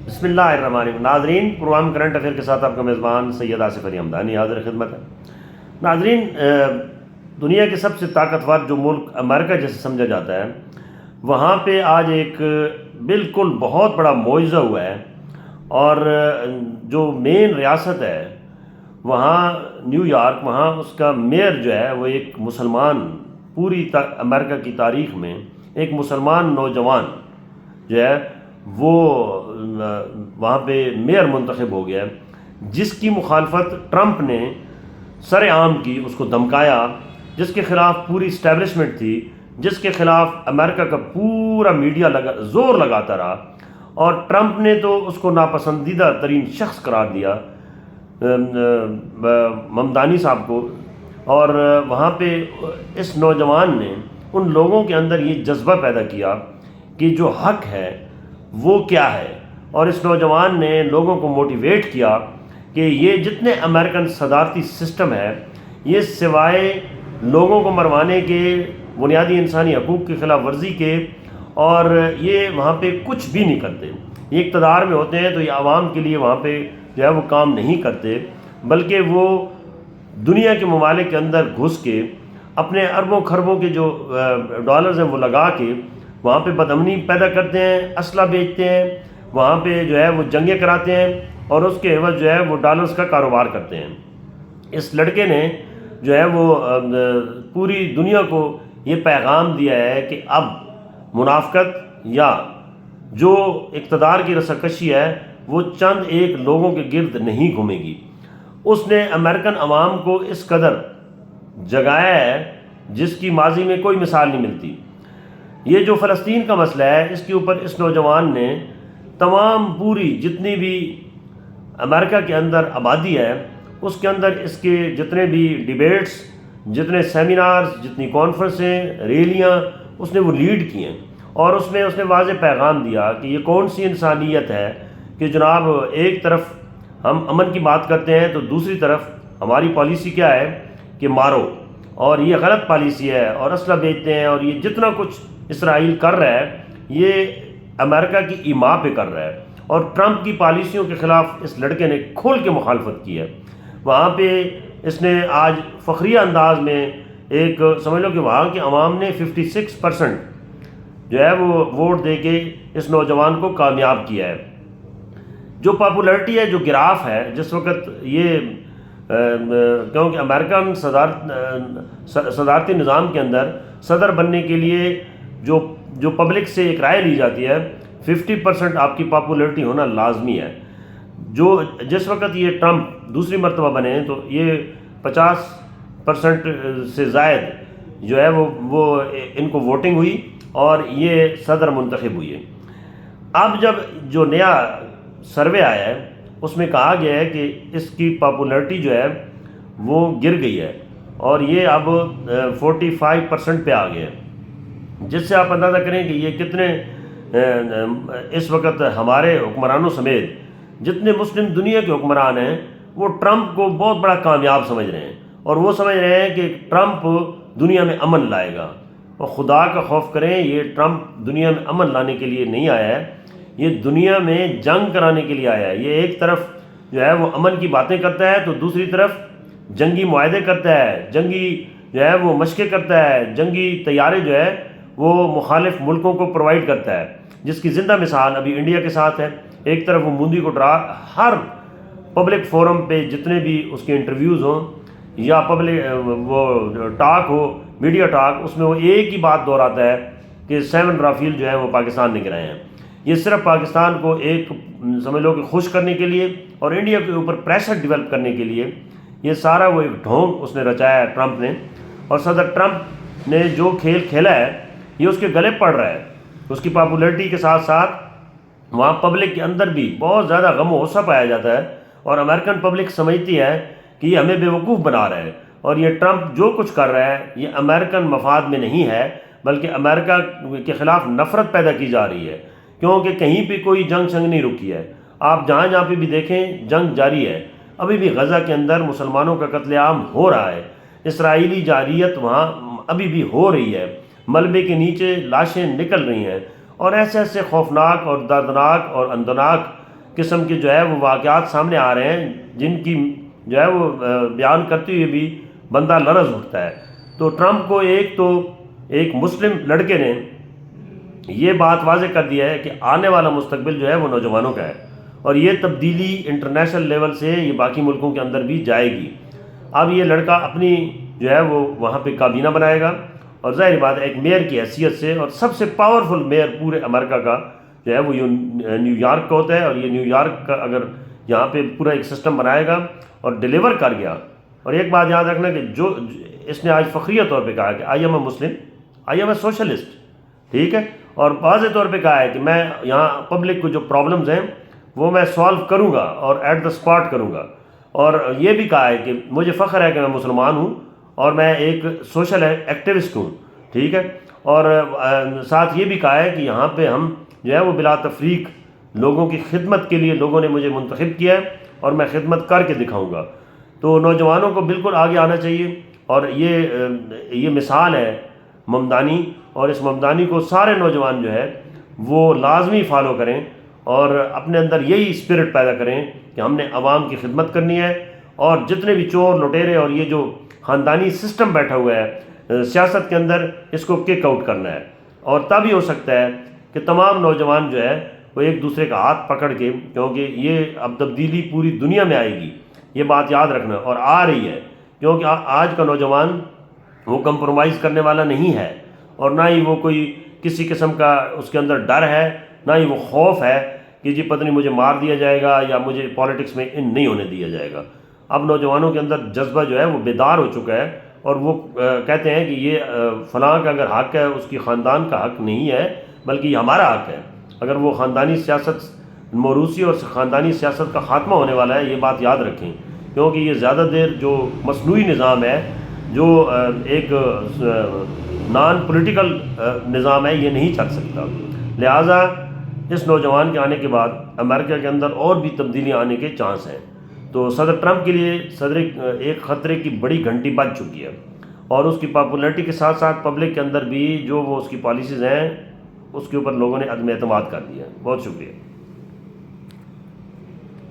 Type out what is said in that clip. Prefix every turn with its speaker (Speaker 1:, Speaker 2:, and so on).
Speaker 1: بسم اللہ الرحمن الرحیم۔ ناظرین، پروگرام کرنٹ افیئر کے ساتھ آپ کا میزبان سید آصف علی حمدانی حاضر خدمت ہے۔ ناظرین، دنیا کے سب سے طاقتور جو ملک امریکہ جیسے سمجھا جاتا ہے، وہاں پہ آج ایک بالکل بہت بڑا معجزہ ہوا ہے، اور جو مین ریاست ہے وہاں نیو یارک، وہاں اس کا میئر جو ہے وہ ایک مسلمان، پوری امریکہ کی تاریخ میں ایک مسلمان نوجوان جو ہے وہ وہاں پہ میئر منتخب ہو گیا، جس کی مخالفت ٹرمپ نے سر عام کی، اس کو دھمکایا، جس کے خلاف پوری اسٹیبلشمنٹ تھی، جس کے خلاف امریکہ کا پورا میڈیا زور لگاتا رہا، اور ٹرمپ نے تو اس کو ناپسندیدہ ترین شخص قرار دیا، ممدانی صاحب کو۔ اور وہاں پہ اس نوجوان نے ان لوگوں کے اندر یہ جذبہ پیدا کیا کہ جو حق ہے وہ کیا ہے، اور اس نوجوان نے لوگوں کو موٹیویٹ کیا کہ یہ جتنے امریکن صدارتی سسٹم ہے، یہ سوائے لوگوں کو مروانے کے، بنیادی انسانی حقوق کی خلاف ورزی کے، اور یہ وہاں پہ کچھ بھی نہیں کرتے۔ یہ اقتدار میں ہوتے ہیں تو یہ عوام کے لیے وہاں پہ جو ہے وہ کام نہیں کرتے، بلکہ وہ دنیا کے ممالک کے اندر گھس کے اپنے اربوں خربوں کے جو ڈالرز ہیں وہ لگا کے وہاں پہ بدامنی پیدا کرتے ہیں، اسلحہ بیچتے ہیں، وہاں پہ جو ہے وہ جنگیں کراتے ہیں، اور اس کے عوض جو ہے وہ ڈالرز کا کاروبار کرتے ہیں۔ اس لڑکے نے جو ہے وہ پوری دنیا کو یہ پیغام دیا ہے کہ اب منافقت یا جو اقتدار کی رساکشی ہے وہ چند ایک لوگوں کے گرد نہیں گھومے گی۔ اس نے امریکن عوام کو اس قدر جگایا ہے جس کی ماضی میں کوئی مثال نہیں ملتی۔ یہ جو فلسطین کا مسئلہ ہے، اس کے اوپر اس نوجوان نے تمام پوری جتنی بھی امریکہ کے اندر آبادی ہے، اس کے اندر اس کے جتنے بھی ڈیبیٹس، جتنے سیمینارز، جتنی کانفرنسیں، ریلیاں اس نے وہ لیڈ کی ہیں، اور اس میں اس نے واضح پیغام دیا کہ یہ کون سی انسانیت ہے کہ جناب ایک طرف ہم امن کی بات کرتے ہیں تو دوسری طرف ہماری پالیسی کیا ہے کہ مارو، اور یہ غلط پالیسی ہے، اور اسلحہ بیچتے ہیں، اور یہ جتنا کچھ اسرائیل کر رہا ہے یہ امریکہ کی ایما پہ کر رہا ہے، اور ٹرمپ کی پالیسیوں کے خلاف اس لڑکے نے کھول کے مخالفت کی ہے۔ وہاں پہ اس نے آج فخریہ انداز میں ایک سمجھ لو کہ وہاں کے عوام نے 56% جو ہے وہ ووٹ دے کے اس نوجوان کو کامیاب کیا ہے۔ جو پاپولرٹی ہے، جو گراف ہے جس وقت یہ کیونکہ امریکن صدارتی نظام کے اندر صدر بننے کے لیے جو پبلک سے ایک رائے لی جاتی ہے، 50% آپ کی پاپولرٹی ہونا لازمی ہے۔ جس وقت یہ ٹرمپ دوسری مرتبہ بنے ہیں تو یہ 50% سے زائد جو ہے وہ ان کو ووٹنگ ہوئی، اور یہ صدر منتخب ہوئی ہے۔ اب جب جو نیا سروے آیا ہے اس میں کہا گیا ہے کہ اس کی پاپولرٹی جو ہے وہ گر گئی ہے، اور یہ اب 45% پہ آ گیا ہے، جس سے آپ اندازہ کریں کہ یہ کتنے اس وقت ہمارے حکمرانوں سمیت جتنے مسلم دنیا کے حکمران ہیں وہ ٹرمپ کو بہت بڑا کامیاب سمجھ رہے ہیں، اور وہ سمجھ رہے ہیں کہ ٹرمپ دنیا میں امن لائے گا۔ اور خدا کا خوف کریں، یہ ٹرمپ دنیا میں امن لانے کے لیے نہیں آیا ہے، یہ دنیا میں جنگ کرانے کے لیے آیا ہے۔ یہ ایک طرف جو ہے وہ امن کی باتیں کرتا ہے تو دوسری طرف جنگی معاہدے کرتا ہے، جنگی جو ہے وہ مشقیں کرتا ہے، جنگی طیارے جو ہے وہ مخالف ملکوں کو پرووائڈ کرتا ہے، جس کی زندہ مثال ابھی انڈیا کے ساتھ ہے۔ ایک طرف وہ مودی کو ہر پبلک فورم پہ جتنے بھی اس کے انٹرویوز ہوں یا پبلک وہ ٹاک ہو، میڈیا ٹاک، اس میں وہ ایک ہی بات دہراتا ہے کہ 7 رافیل جو ہیں وہ پاکستان نے گرائے ہیں۔ یہ صرف پاکستان کو ایک سمجھ لو کہ خوش کرنے کے لیے اور انڈیا کے اوپر پریشر ڈیولپ کرنے کے لیے یہ سارا وہ ایک ڈھونگ اس نے رچایا ہے ٹرمپ نے، اور صدر ٹرمپ نے جو کھیل کھیلا ہے یہ اس کے گلے پڑ رہا ہے۔ اس کی پاپولرٹی کے ساتھ ساتھ وہاں پبلک کے اندر بھی بہت زیادہ غم و غصہ پایا جاتا ہے، اور امریکن پبلک سمجھتی ہے کہ یہ ہمیں بیوقوف بنا رہا ہے، اور یہ ٹرمپ جو کچھ کر رہا ہے یہ امریکن مفاد میں نہیں ہے، بلکہ امریکہ کے خلاف نفرت پیدا کی جا رہی ہے، کیونکہ کہیں پہ کوئی جنگ شنگ نہیں رکی ہے۔ آپ جہاں جہاں پہ بھی دیکھیں جنگ جاری ہے، ابھی بھی غزہ کے اندر مسلمانوں کا قتل عام ہو رہا ہے، اسرائیلی جارحیت وہاں ابھی بھی ہو رہی ہے، ملبے کے نیچے لاشیں نکل رہی ہیں، اور ایسے ایسے خوفناک اور دردناک اور اندناک قسم کے جو ہے وہ واقعات سامنے آ رہے ہیں جن کی جو ہے وہ بیان کرتے ہوئے بھی بندہ لرز اٹھتا ہے۔ تو ٹرمپ کو ایک مسلم لڑکے نے یہ بات واضح کر دیا ہے کہ آنے والا مستقبل جو ہے وہ نوجوانوں کا ہے، اور یہ تبدیلی انٹرنیشنل لیول سے یہ باقی ملکوں کے اندر بھی جائے گی۔ اب یہ لڑکا اپنی جو ہے وہ وہاں پہ کابینہ بنائے گا، اور ظاہر بات ہے ایک میئر کی حیثیت سے، اور سب سے پاورفل میئر پورے امریکہ کا جو ہے وہ نیو یارک کا ہوتا ہے، اور یہ نیو یارک کا اگر یہاں پہ پورا ایک سسٹم بنائے گا اور ڈیلیور کر گیا۔ اور ایک بات یاد رکھنا کہ جو اس نے آج فخریہ طور پہ کہا کہ I am a Muslim, I am a socialist, ٹھیک ہے، اور واضح طور پہ کہا ہے کہ میں یہاں پبلک کو جو پرابلمز ہیں وہ میں سالو کروں گا اور ایٹ دا اسپاٹ کروں گا، اور یہ بھی کہا ہے کہ مجھے فخر ہے کہ میں مسلمان ہوں اور میں ایک سوشل ایکٹیوسٹ ہوں، ٹھیک ہے، اور ساتھ یہ بھی کہا ہے کہ یہاں پہ ہم جو ہے وہ بلا تفریق لوگوں کی خدمت کے لیے لوگوں نے مجھے منتخب کیا ہے اور میں خدمت کر کے دکھاؤں گا۔ تو نوجوانوں کو بالکل آگے آنا چاہیے، اور یہ مثال ہے ممدانی، اور اس ممدانی کو سارے نوجوان جو ہے وہ لازمی فالو کریں اور اپنے اندر یہی اسپرٹ پیدا کریں کہ ہم نے عوام کی خدمت کرنی ہے، اور جتنے بھی چور لٹیرے اور یہ جو خاندانی سسٹم بیٹھا ہوا ہے سیاست کے اندر، اس کو کک آؤٹ کرنا ہے۔ اور تب ہی ہو سکتا ہے کہ تمام نوجوان جو ہے وہ ایک دوسرے کا ہاتھ پکڑ کے، کیونکہ یہ اب تبدیلی پوری دنیا میں آئے گی، یہ بات یاد رکھنا، اور آ رہی ہے، کیونکہ آج کا نوجوان وہ کمپرومائز کرنے والا نہیں ہے، اور نہ ہی وہ کوئی کسی قسم کا اس کے اندر ڈر ہے، نہ ہی وہ خوف ہے کہ جی پتہ نہیں مجھے مار دیا جائے گا یا مجھے پالیٹکس میں ان نہیں ہونے دیا جائے گا۔ اب نوجوانوں کے اندر جذبہ جو ہے وہ بیدار ہو چکا ہے، اور وہ کہتے ہیں کہ یہ فلاں کا اگر حق ہے اس کی خاندان کا حق نہیں ہے بلکہ یہ ہمارا حق ہے۔ اگر وہ خاندانی سیاست موروثی اور خاندانی سیاست کا خاتمہ ہونے والا ہے، یہ بات یاد رکھیں، کیونکہ یہ زیادہ دیر جو مصنوعی نظام ہے، جو ایک نان پولیٹیکل نظام ہے، یہ نہیں چل سکتا۔ لہٰذا اس نوجوان کے آنے کے بعد امریکہ کے اندر اور بھی تبدیلیاں آنے کے چانس ہیں۔ تو صدر ٹرمپ کے لیے ایک خطرے کی بڑی گھنٹی بج چکی ہے، اور اس کی پاپولیرٹی کے ساتھ ساتھ پبلک کے اندر بھی جو وہ اس کی پالیسیز ہیں اس کے اوپر لوگوں نے عدم اعتماد کر دیا ہے۔ بہت شکریہ۔